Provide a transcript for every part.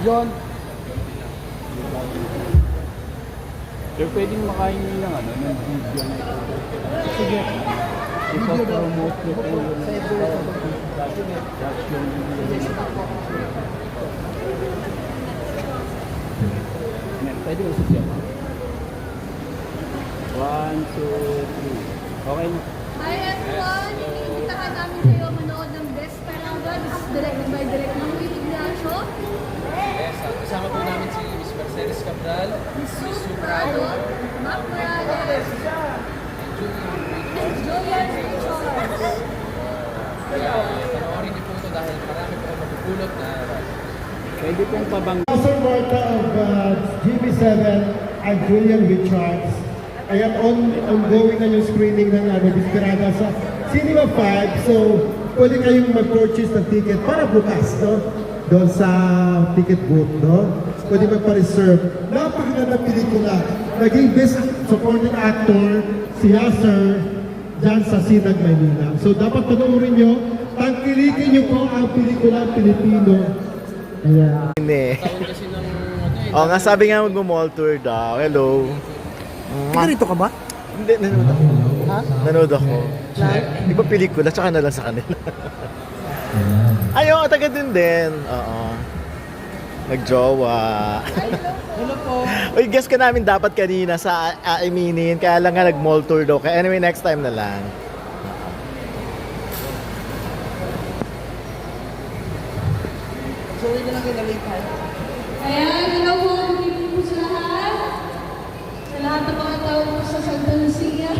John. Sir, pwedeng makain nyo ng ano, ng video na ito. Sige. Ipa-promote nyo po yung pwede usap yan. 1, 2, 3. Okay na. Hi everyone! Inimbitahan namin kayo manood ng Best Paranga. This is directed by Direk Manguy Ignacio. Yes, kasama po namin si Miss Mercedes Cabral, Miss Suprado, Mac Morales, and Julian Richards. Kaya panoorin niyo po ito dahil marami po mapupulot na Pwede pong pabang... Sponsor Marta of GB7 and Julian Richards. Ayan, ongoing na yung screening ng Desperada sa Cinema 5. So, pwede kayong mag-purchase ng ticket para bukas, no? Doon sa ticket booth, no? Pwede magpa-reserve. Napakaganda pelikula. Naging best supporting actor si Yasser dyan sa Sinag, Maynila. So, dapat panoorin nyo. Tangkilikin nyo po ang pelikula Pilipino. Ayan. Hindi. taon kasi ng ano eh. Oo nga, sabi nga mag-mall tour daw. Hello. Narito ka ba? Hindi, nanood ako. Ha? Nanood ako. Di ba pelikula? Tsaka na lang sa kanila. Ayaw, taga din. Oo. Nagjowa. Hello po. Uy, guess ka namin dapat kanina sa aaminin. Kaya lang nga nag-mall tour daw. Kaya anyway, next time na lang. Sorry na lang kayo na-late tayo. Ayan, hello po. Good evening po sa lahat. Sa lahat ng mga tao po sa Santa Lucia.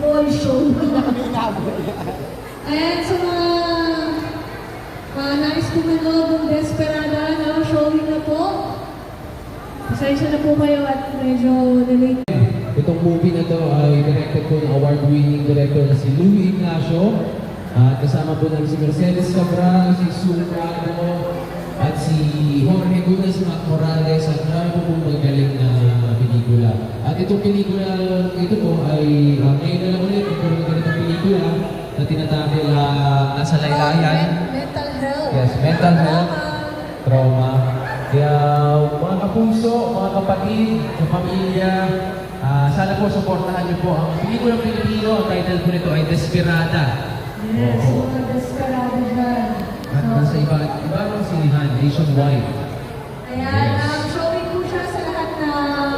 Mall show. Ayan, sa mga nais po manood ng Desperada, now showing na po. Pasensya na po kayo at medyo na-late. Itong movie na to ay directed po ng award-winning director na si Louie Ignacio. At kasama po namin si Mercedes Cabral, si Sue Prado, at si Jorge Gunas Mac Morales. At marami po pong magaling na pelikula. At itong pelikula ito po ay ngayon na lang ulit ito ng ganitong pelikula na tinatakil nasa laylayan. Mental health. Yes, mental health, trauma. Kaya mga kapuso, mga kapatid, sa pamilya, sana po supportahan niyo po ang pelikulang Pilipino. Ang title po nito ay Desperada. Yes, mga Desperada dyan. At nasa ibang sinihan nationwide. Ayan, showing po siya sa lahat ng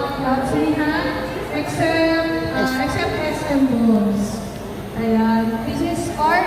sinihan, except SM Malls. Ayan, this is our